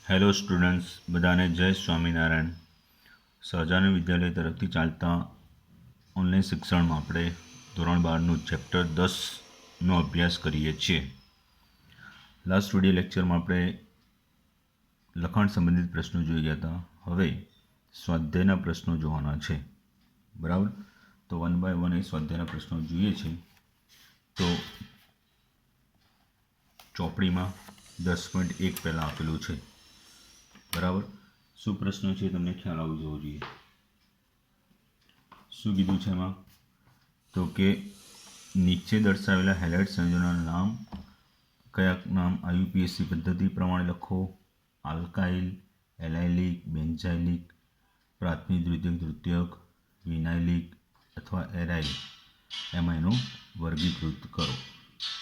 Hello students, બધાને જય સ્વામિનારાયણ. સહજાનંદ વિદ્યાલય તરફથી ચાલતા ઓનલાઈન શિક્ષણમાં આપણે ધોરણ 12નું ચેપ્ટર 10નો અભ્યાસ કરીએ છીએ. લાસ્ટ વિડીયો લેક્ચરમાં આપણે લખાણ સંબંધિત પ્રશ્નો જોઈ ગયા હતા. હવે સ્વાધ્યાયના પ્રશ્નો જોવાના છે, બરાબર? તો 1 બાય 1 એ સ્વાધ્યાયના પ્રશ્નો જોઈએ છે. તો ચોપડીમાં 10.1 પહેલાં આપેલું છે, બરાબર? શું પ્રશ્ન છે તમને ખ્યાલ આવવો જવો જોઈએ. શું કીધું છે એમાં? તો કે નીચે દર્શાવેલા હેલાઇડ સંયોજનોના નામ કયા નામ આઈયુપીએસસી પદ્ધતિ પ્રમાણે લખો. આલ્કાઇલ, એલાઇલિક, બેન્ઝાઇલિક, પ્રાથમિક, દ્વિતીયક, તૃતીયક, વિનાઇલિક અથવા એરાઇલિક, એમાં એનું વર્ગીકૃત કરો,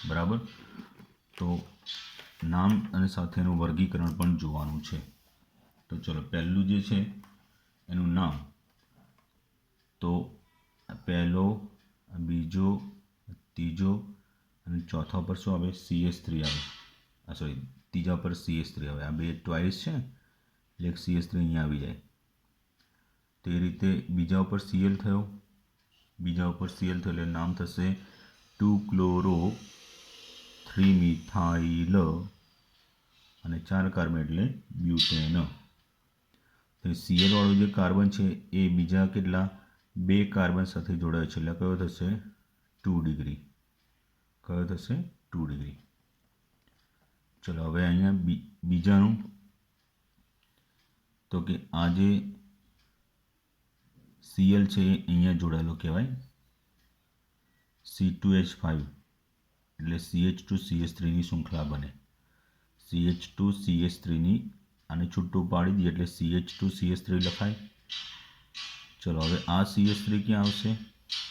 બરાબર? તો નામ અને સાથેનું વર્ગીકરણ પણ જોવાનું છે. તો ચલો, પહેલું જે છે એનું નામ. તો પહેલો, બીજો, ત્રીજો અને ચોથા પર શું આવે? CS3 આવે. સોરી, ત્રીજા પર CS3 આવે. આ બે ટ્વાઇસ છે ને, એટલે CS3 અહીંયા આવી જાય. તો એ રીતે બીજા ઉપર Cl થયો, બીજા ઉપર Cl થયો એટલે નામ થશે 2-chloro-3-methyl અને 4 કાર્બન એટલે બ્યુટેન. તો Cl વાળું જે કાર્બન છે એ બીજા કેટલા? 2 કાર્બન સાથે જોડાય છે, એટલે કયો થશે? 2 ડિગ્રી. કયો થશે? 2 ડિગ્રી. ચલો, હવે અહીંયા બીજાનું. તો કે આ જે Cl છે એ અહીંયા જોડાયેલો કહેવાય. C2H5 એટલે CH2CH3ની શૃંખલા બને. CH2CH3ની આને છૂટું પાડી દઈએ એટલે CH2CH3 લખાય. ચલો, હવે આ CH3 ક્યાં આવશે?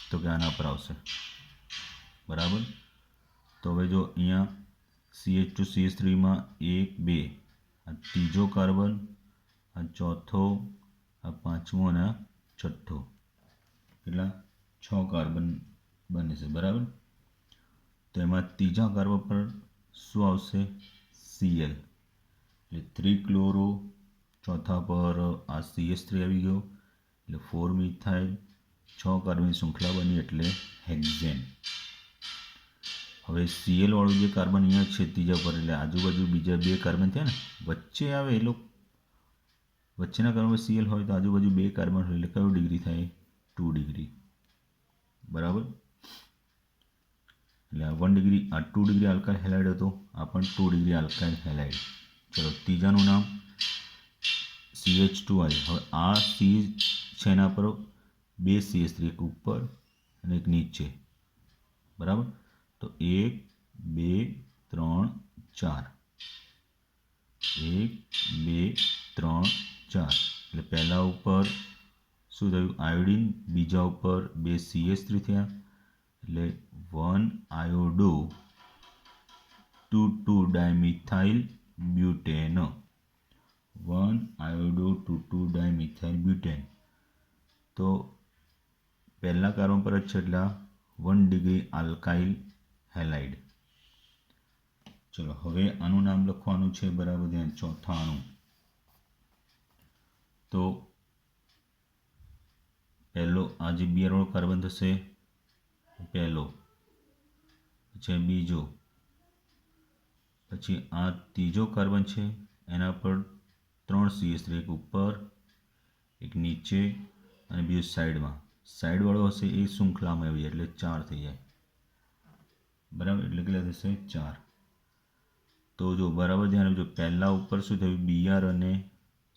તો કે આના પર આવશે, બરાબર? તો હવે જો અહીંયા CH2CH3માં 1 2, આ ત્રીજો કાર્બન, આ ચોથો, આ પાંચમો અને આ છઠ્ઠો, કેટલા? 6 કાર્બન બને છે, બરાબર? તો એમાં ત્રીજા કાર્બન પર શું આવશે? Cl એટલે 3-chloro, ચોથા પર આ CH3 આવી ગયો એટલે 4-methyl, 6 કાર્બનની શૃંખલા બની એટલે હેક્ઝેન. હવે Cl વાળું જે કાર્બન અહીંયા છે ત્રીજા પર, એટલે આજુબાજુ બીજા 2 કાર્બન થયા ને, વચ્ચે આવે એ લોકો વચ્ચેના કાર્બન Cl હોય તો આજુબાજુ 2 કાર્બન હોય એટલે કયો ડિગ્રી થાય? 2 ડિગ્રી, બરાબર? એટલે આ 1 ડિગ્રી, આ 2 ડિગ્રી આલ્કાઇલ હેલાઇડ હતો, આ પણ 2 ડિગ્રી આલ્કાઇલ હેલાઇડ. ચલો, ત્રીજાનું નામ CH2I. હવે આ C છે એના પર 2 CH3, એક ઉપર અને એક નીચે, બરાબર? તો 1 2 3 4, 1 2 3 4 એટલે પહેલા ઉપર શું થયું? આયોડિન. બીજા ઉપર 2 CH3 થયા એટલે 1 iodo 2,2-dimethyl butane. 1 iodo 2,2-dimethyl butane. તો પહેલા કાર્બન પર જ છે એટલે 1 ડિગ્રી આલ્કાઇલ હેલાઇડ. ચલો, હવે આનું નામ લખવાનું છે, બરાબર? ધ્યાન, ચોથાનું. તો પહેલો આ જે બી વાળો કાર્બન થશે પહેલો, પછી બીજો, પછી આ ત્રીજો કાર્બન છે એના પર 3 CH3, એક ઉપર એક નીચે અને બીજું સાઈડમાં. સાઈડવાળો હશે એ શૃંખલામાં આવી જાય એટલે 4 થઈ જાય, બરાબર? એટલે કેટલા થશે? 4. તો જો બરાબર ધ્યાન આપજો, પહેલા ઉપર શું થયું? Br અને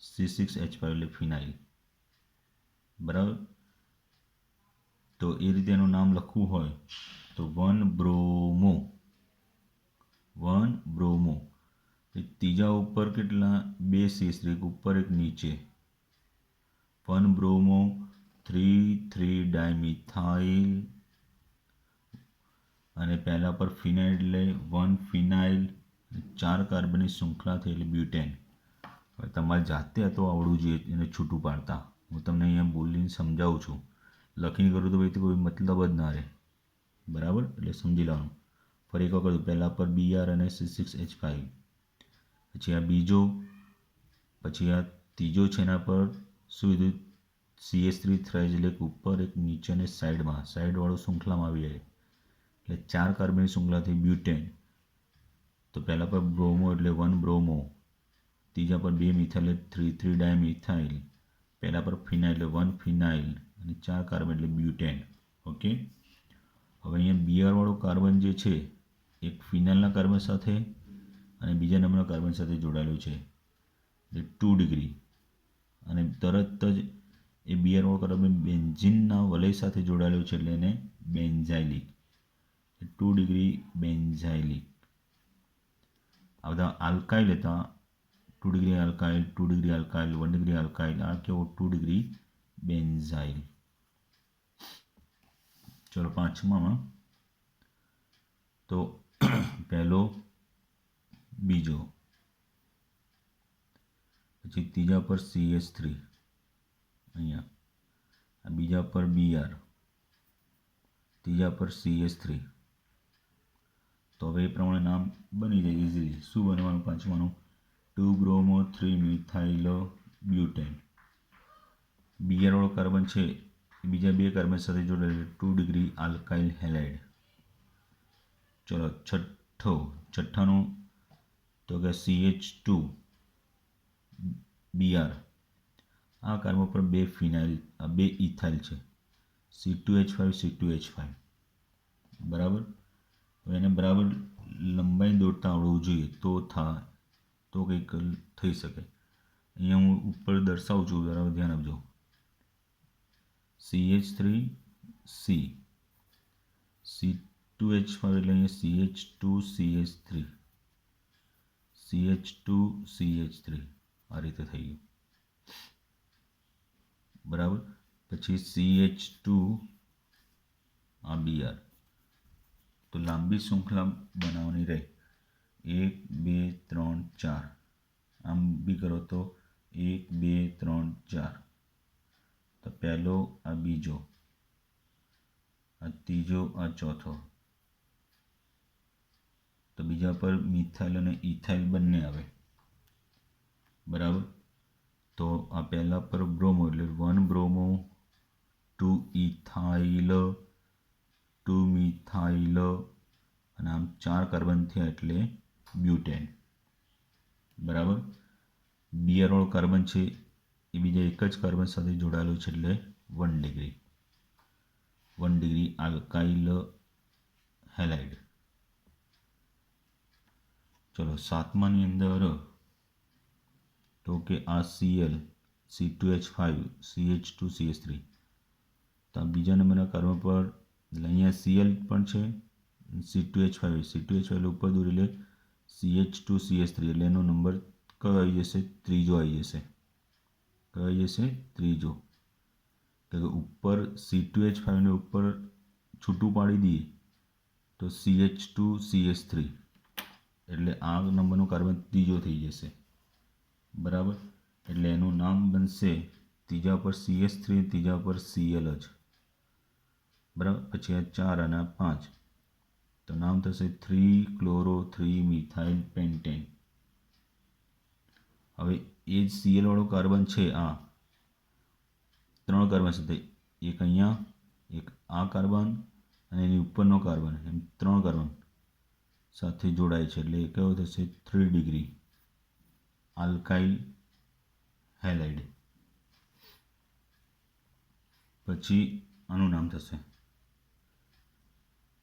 C6H5 એટલે ફિનાઇલ, બરાબર? તો એ રીતે એનું નામ લખવું હોય તો 1-bromo. ત્રીજા ઉપર કેટલા? 2 CH3, એક ઉપર એક નીચે. 1-bromo 3,3-dimethyl અને પહેલા પર ફિનાઇલ એટલે 1 ફિનાઇલ, 4 કાર્બનની શૃંખલા થઈ એટલે બ્યુટેન. હવે તમારે જાતે આ તો આવડવું જોઈએ એને છૂટું પાડતા. હું તમને અહીંયા બોલીને સમજાવું છું, લખીને કરું તો ભાઈ તો કોઈ મતલબ જ ના રહે, બરાબર? એટલે સમજી લેવાનું. ફરી એક વખત, પહેલા પર Br અને C6H5, પછી આ બીજો પછી આ ત્રીજો છે એના પર શું કીધું CH3 થ્રાઇઝ એટલે એક ઉપર એક નીચે અને સાઈડવાળું શૃંખલામાં આવી જાય એટલે 4 કાર્બનની શૃંખલાથી બ્યુટેન. તો પહેલા પર બ્રોમો એટલે 1 બ્રોમો, ત્રીજા પર 2 મિથાઇલ એટલે 3 ડાયમિથાઇલ, પહેલા પર ફિનાઇલ એટલે 1 ફિનાઇલ અને 4 કાર્બન એટલે બ્યુટેન. ઓકે. હવે અહીંયા બીઆરવાળો કાર્બન જે છે એક ફિનાઇલના કાર્બન સાથે અને બીજા નંબરના કાર્બન સાથે જોડાયેલું છે એટલે 2 ડિગ્રી, અને તરત જ એ બીઆરવાળો કાર્બન બેન્ઝીનના વલય સાથે જોડાયેલું છે એટલે એને બેન્ઝાઇલિક, 2 ડિગ્રી બેન્ઝાઇલિક. આ બધા આલ્કાઇલ હતા, 2 degree alkyl, 2 degree alkyl, 1 degree alkyl, આ કેવો 2 ડિગ્રી બેન્ઝાઇલ. ચલો પાંચમામાં તો પહેલો બીજો, પછી ત્રીજા પર CH3 અહીંયા, બીજા પર Br, ત્રીજા પર CH3. તો હવે એ પ્રમાણે નામ બની જાય ઇઝીલી. શું બનવાનું પાંચમાનું? 2 બ્રોમો 3 મિથાઇલ બ્યુટેન. બીઆરવાળો કાર્બન છે એ બીજા 2 કાર્બન સાથે જોડાયેલ 2 ડિગ્રી આલ્કાઇલ હેલાઇડ. ચલો છઠ્ઠાનું તો કે CH2 Br. આ કાર્બન પર 2 ફિનાઇલ 2 ઇથાઇલ છે, C2H5 બરાબર. હવે એને બરાબર લંબાઈ દોરતા આવડવું જોઈએ તો કંઈક થઈ શકે. અહીંયા હું ઉપર દર્શાવું છું, બરાબર ધ્યાન આપજો. CH3C, C2H5 એટલે અહીંયા CH2CH3 આ રીતે થઈ ગયું બરાબર. પછી CH2 આ Br. તો લાંબી શૃંખલા બનાવવાની રહે, 1 2 3 4, આમ બી કરો તો 1 2 3 4. તો પહેલો આ બીજો, આ ત્રીજો, આ ચોથો. તો બીજા પર મિથાઇલ અને ઇથાઇલ બંને આવે બરાબર. તો આ પહેલા પર બ્રોમો એટલે 1 બ્રોમો, 2 ઇથાઇલ, 2 મિથાઇલ અને આમ 4 કાર્બન થયા એટલે બ્યુટેન બરાબર. બીઆરવાળો કાર્બન છે એ બીજા એક જ કાર્બન સાથે જોડાયેલું છે એટલે 1 ડિગ્રી આલ્કાઇલ હેલાઇડ. ચલો સાતમાની અંદર તો કે આ Cl C2H5 CH2CH3. તો આ બીજા નંબરના કાર્બન પર એટલે અહીંયા Cl પણ છે, C2H5 એટલે ઉપર દૂર એટલે CH2CH3 એટલે એનો નંબર કયો આવી જશે? ત્રીજો આવી જશે. કયો આવી જશે? ત્રીજો. કે ઉપર C2H5 ને ઉપર છૂટું પાડી દઈએ તો CH2CH3 એટલે આ નંબરનો કાર્બન ત્રીજો થઈ જશે બરાબર. એટલે એનું નામ બનશે ત્રીજા પર CH3, ત્રીજા પર Cl જ બરાબર. પછી આ 4 અને 5 તો નામ થશે 3-chloro 3-મિથાઇલ પેન્ટેન. હવે એ જ Cl વાળો કાર્બન છે આ 3 કાર્બન સાથે, એક અહીંયા, એક આ કાર્બન અને એની ઉપરનો કાર્બન, એમ 3 કાર્બન સાથે જોડાય છે એટલે કયો થશે? 3 ડિગ્રી આલ્કાઇલ હેલાઇડ. પછી આનું નામ થશે,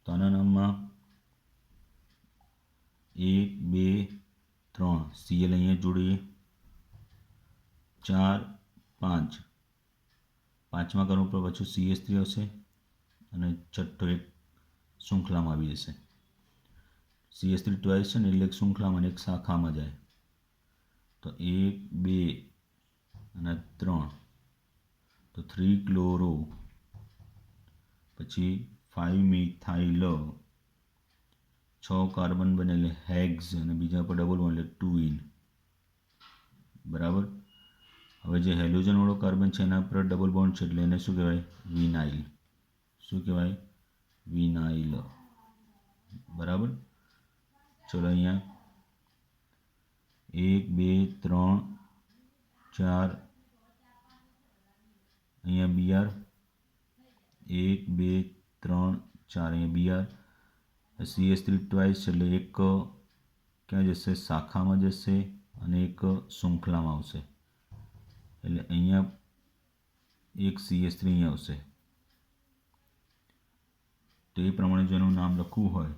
તો આના નામમાં 1 2 3 Cl અહીંયા જોડીએ, 4 5, પાંચમા કાર્બન પર પાછું CH3 આવશે અને છઠ્ઠો એક શૃંખલામાં આવી જશે. CH3 ટ્વાઇસ છે ને એટલે એક શૃંખલામાં એક શાખામાં જાય. તો 1 2 અને 3 તો 3-chloro, પછી 5-મિથાઇલ, 6 કાર્બન બને એટલે હેક્સ અને બીજા પર ડબલ બોન્ડ એટલે 2-इन બરાબર. હવે જે હેલોજનવાળો કાર્બન છે એના પર ડબલ બોન્ડ છે એટલે એને શું કહેવાય? વિનાઇલ. શું કહેવાય? વિનાઇલ બરાબર. ચલો અહીંયા 1 2 3 4 અહીંયા Br 1 2 3 4 અહીંયા Br CH3 ટ્વાઇસ એટલે એક ક્યાં જશે શાખામાં જશે અને એક શૃંખલામાં આવશે એટલે અહીંયા એક CH3 અહીંયા આવશે તો એ પ્રમાણે જો એનું નામ લખવું હોય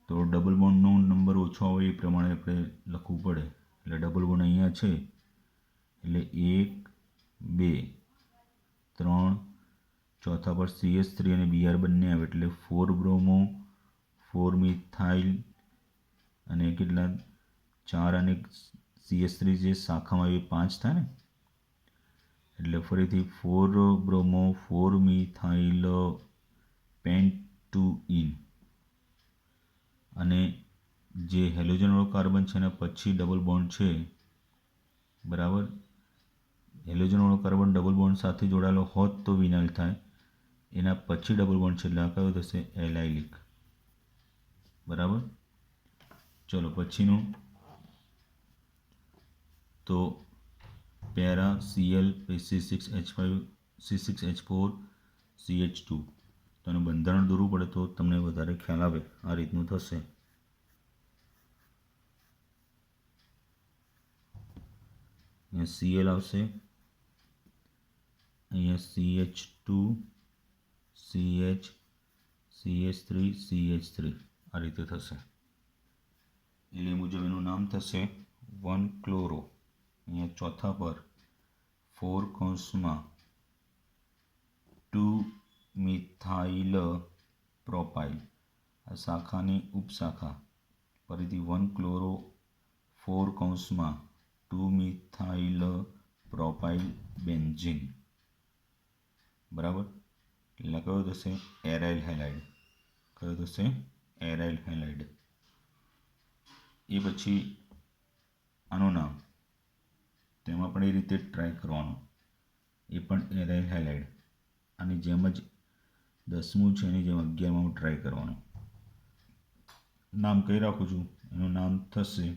તો ડબલ બોન્ડનો નંબર ઓછો હોય એ પ્રમાણે આપણે લખવું પડે એટલે ડબલ બોન્ડ અહીંયા છે એટલે 1 2 3 ચોથા પર CH3 અને Br બંને આવે એટલે 4 બ્રોમો 4 મિથાઇલ અને કેટલા 4 અને CH3 જે શાખામાં આવે 5 થાય ને એટલે ફરીથી 4 બ્રોમો 4 મિથાઇલ પેન્ટુઇન અને જે હેલોજનવાળો કાર્બન છે એના પછી ડબલ બોન્ડ છે બરાબર હેલોજનવાળો કાર્બન ડબલ બોન્ડ સાથે જોડાયેલો હોત તો વિનાઇલ થાય એના પછી ડબલ બોન્ડ છે એટલે આ કયો થશે એલાઇલિક બરાબર ચલો પછીનું તો para Cl C6H5 C6H4 CH2 તો એનું બંધારણ દોરવું પડે તો તમને વધારે ખ્યાલ આવે આ રીતનું થશે અહીંયા Cl આવશે અહીંયા CH2 CH CH3 CH3 આ રીતે થશે એટલે મુજબ એનું નામ થશે 1 ક્લોરો અહીંયા ચોથા પર 4 કૌંસમાં 2 મિથાઇલ પ્રોપાઇલ આ શાખાની ઉપશાખા ફરીથી 1 ક્લોરો 4 કૌંસમાં 2 મિથાઇલ પ્રોપાઇલ બેન્ઝીન બરાબર એટલે કયો થશે એરાઇલ હેલાઇડ કયો થશે એરાઇલ હેલાઇડ એ પછી આનું નામ તેમાં પણ એ રીતે ટ્રાય કરવાનું એ પણ એરાઇલ હેલાઇડ આની જેમ જ 10મું છે એની જેમ 11માં ટ્રાય કરવાનું નામ કહી રાખું છું એનું નામ થશે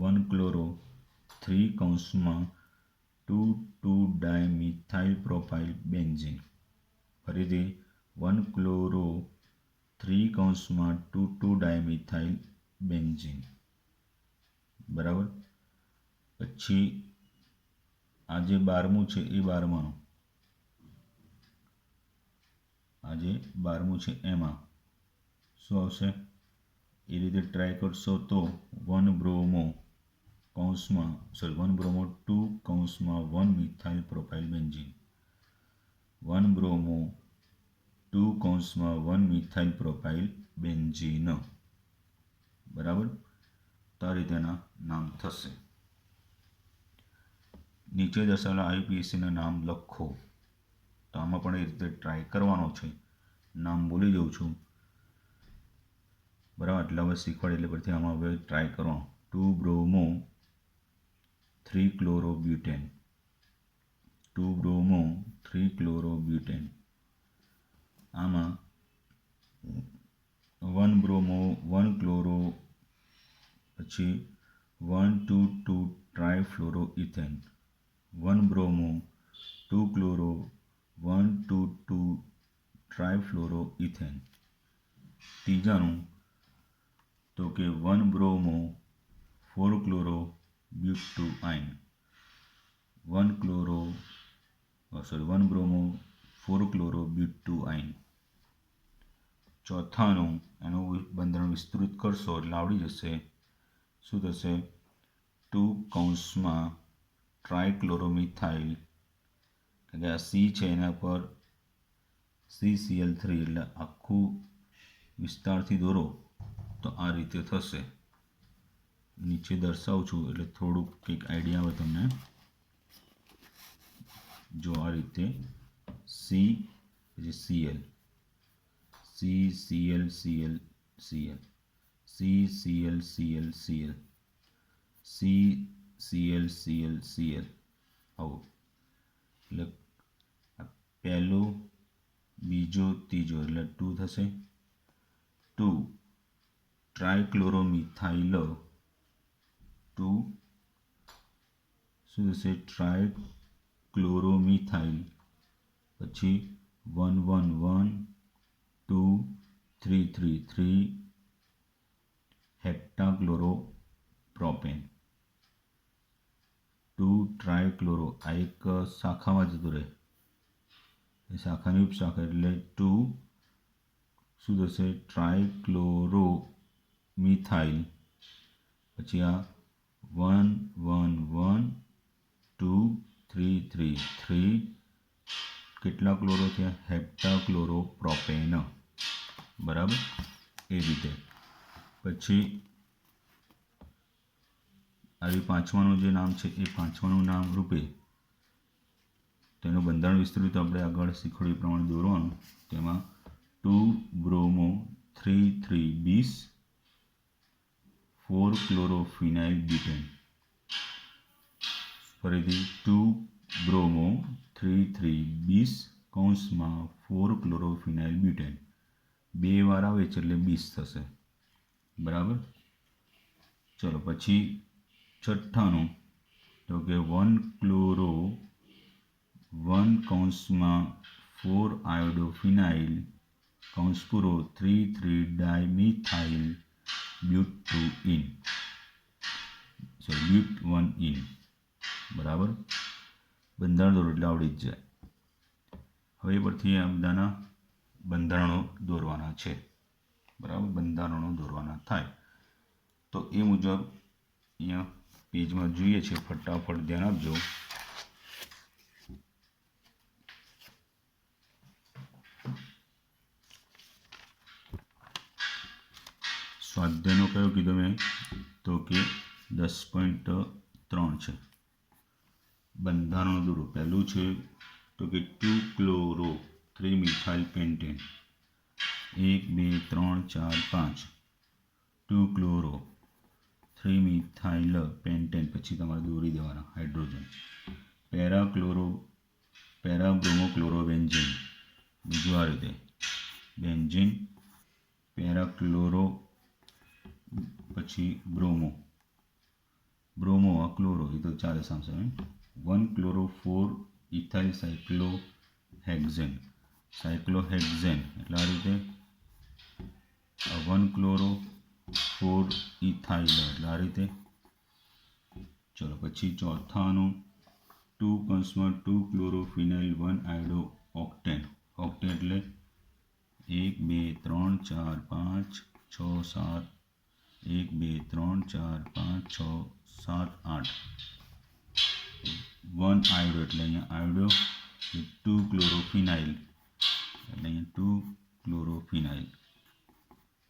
1 ક્લોરો 3 કૌંસમાં 2,2-ડાયમિથાઇલ પ્રોપાઇલ બેન્ઝીન ફરીથી 1 ક્લોરો 3 કૌંસમાં 2,2-ડાયમિથાઇલ બેન્ઝીન બરાબર પછી આ જે 12મું છે એ 12માનું આ જે 12મું છે એમાં શું આવશે એ રીતે ટ્રાય કરશો તો 1 બ્રોમો કૌંસમાં 1 બ્રોમો 2 કૌંસમાં 1 મિથાઇલ પ્રોપાઇલ બેન્ઝીન 1 બ્રોમો 2 કૌંસમાં 1 મિથાઇલ પ્રોપાઇલ બેન્ઝીન બરાબર તો આ રીતેના નામ થશે નીચે દર્શાવેલા IUPACના નામ લખો તો આમાં પણ એ રીતે ટ્રાય કરવાનો છે નામ બોલી દઉં છું બરાબર આટલા હવે શીખવાડે એટલે પરથી આમાં હવે ટ્રાય કરવાનો 2 બ્રોમો 3 ક્લોરોબ્યુટેન 2 બ્રોમો 3 ક્લોરોબ્યુટેન આમાં 1 બ્રોમો 1 ક્લોરો પછી 1,2,2 ટ્રાયફ્લોરોઇથેન 1 બ્રોમો 2 ક્લોરો 1,2,2 ટ્રાયફ્લોરોઇથેન ત્રીજાનું તો કે 1 bromo 4 chloro butyne 1 bromo 4 chloro butyne ચોથાનું એનું બંધારણ વિસ્તૃત કરશો એટલે આવડી જશે શું થશે 2 કૌંસમાં ટ્રાયક્લોરોમિથાઇલ કારણ કે આ C છે એના પર CCl3 એટલે આખું વિસ્તારથી દોરો તો આ રીતે થશે નીચે દર્શાવું છું એટલે થોડુંક કંઈક આઈડિયા આવે તમને જો આ રીતે C પછી Cl CCl Cl Cl CCl Cl Cl CCl Cl Cl આવું એટલે પહેલો બીજો ત્રીજો એટલે 2 થશે 2 ટ્રાયક્લોરોમિથાઇલ 2 શું થશે? ટ્રાયક્લોરોમિથાઇલ, પછી 111,2,3,3,3 હેપ્ટાક્લોરોપ્રોપેન. 2 ટ્રાયક્લોરો, આ એક શાખામાં જતું રહે, એ શાખાની ઉપશાખા એટલે 2 શું થશે? ટ્રાયક્લોરોમિથાઇલ, પછી આ 111,2,3,3,3 કેટલા ક્લોરો થયા? હેપ્ટાક્લોરોપ્રોપેન. બરાબર, એ રીતે. પછી આવી પાંચમાનું જે નામ છે એ પાંચમાનું નામ રૂપે તેનું બંધારણ વિસ્તૃત આપણે આગળ શીખવાડ્યું પ્રમાણે દોરવાનું. તેમાં 2-bromo-3,3-bis 4-chlorophényl-butane. ફરીથી 2-bromo-3,3-bis કૌંસમાં 4-chlorophényl-butane. 2 વાર આવે છે એટલે 20 થશે. બરાબર. ચલો પછી છઠ્ઠાનું તો કે 1-chloro 1 કૌંસમાં 4-iodophenyl કૌંસ પૂરો 3,3-dimethyl butein. બરાબર. બંધારણ દોરો એટલે આવડી જ જાય. હવે પરથી આ બધાના બંધારણો દોરવાના છે. બરાબર, બંધારણો દોરવાના થાય તો એ મુજબ અહીંયા પેજમાં જોઈએ છે. ફટાફટ ધ્યાન આપજો. સ્વાધ્યાયનો કયો કીધો મેં? તો કે 10.3 છે. બંધારણ દોરો. પહેલું છે તો કે 2-chloro 3-methyl-pentane. 1 2 3 4 5 2-chloro 3-methyl-pentane. પછી તમારે દોરી દેવાના હાઇડ્રોજન. પેરાબ્રોમોક્લોરોબેન્ઝીન. બીજું આ રીતે બેન્ઝીન, પેરાક્લોરો, પછી બ્રોમો આ ક્લોરો, એ તો ચાલે સામસે. 1-chloro-4-ethyl સાયક્લોહેક્ઝેન એટલે આ રીતે 1-chloro-4-ethyl એટલે આ રીતે. ચલો પછી ચોથાનું 2 કૌંસમાં 2-chlorophényl 1-iodo-octane. ઓક્ટેન એટલે 1 2 3 4 5 6 7 1 2 3 4 5 6 7 8 1-iodo એટલે અહીંયા આયોડો 2-chlorophényl એટલે અહીંયા 2-chlorophényl.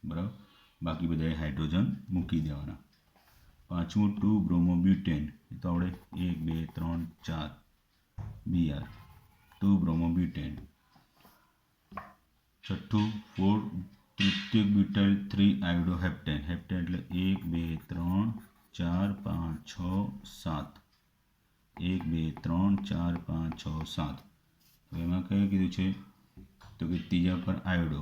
બરાબર. બાકી બધા હાઇડ્રોજન મૂકી દેવાના. પાંચમું 2-bromobutane. એ તો આપણે 1 2 3 4 BR 2-bromobutane. છઠ્ઠું 4-તૃતીયક-બ્યુટાઇલ 3-iodoheptane. હેપ્ટેન એટલે 1 2 3 4 5 6 7 1 2 3 4 5 6 7. હવે એમાં કયું કીધું છે? તો કે ત્રીજા પર આયોડો,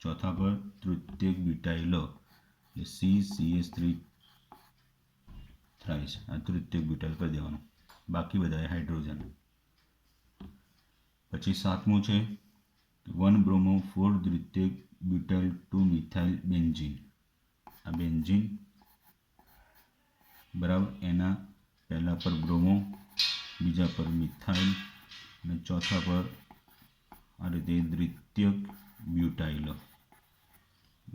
ચોથા પર તૃતીયક-બ્યુટાઇલ એટલે CCH3 થ્રાઇસ. આ તૃતીયક-બ્યુટાઇલ કરી દેવાનું. બાકી બધા હાઇડ્રોજન. પછી સાતમું છે 1-bromo 4-દ્વિતીયક-બ્યુટાઇલ 2-methyl-બેન્ઝીન. આ બેન્ઝીન. બરાબર. એના પહેલા પર બ્રોમો, બીજા પર મિથાઇલ અને ચોથા પર આ રીતે દ્વિતીયક-બ્યુટાઇલ.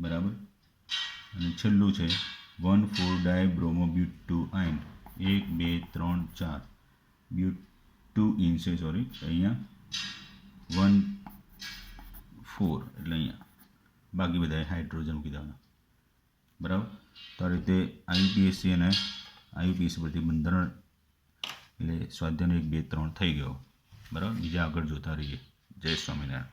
બરાબર. અને છેલ્લું છે 1,4-dibromobutadiene. 1 2 3 4 બ્યુટુઇન છે, સોરી, અહીંયા 1 4 એટલે અહીંયા બાકી બધા હાઇડ્રોજન મૂકી દેવાના. બરાબર. તો આ રીતે IUPAC અને IUPAC પરથી બંધારણ એટલે સ્વાધ્યાયનો 1 2 3 થઈ ગયો. બરાબર. બીજા આગળ જોતા રહીએ. જય સ્વામિનારાયણ.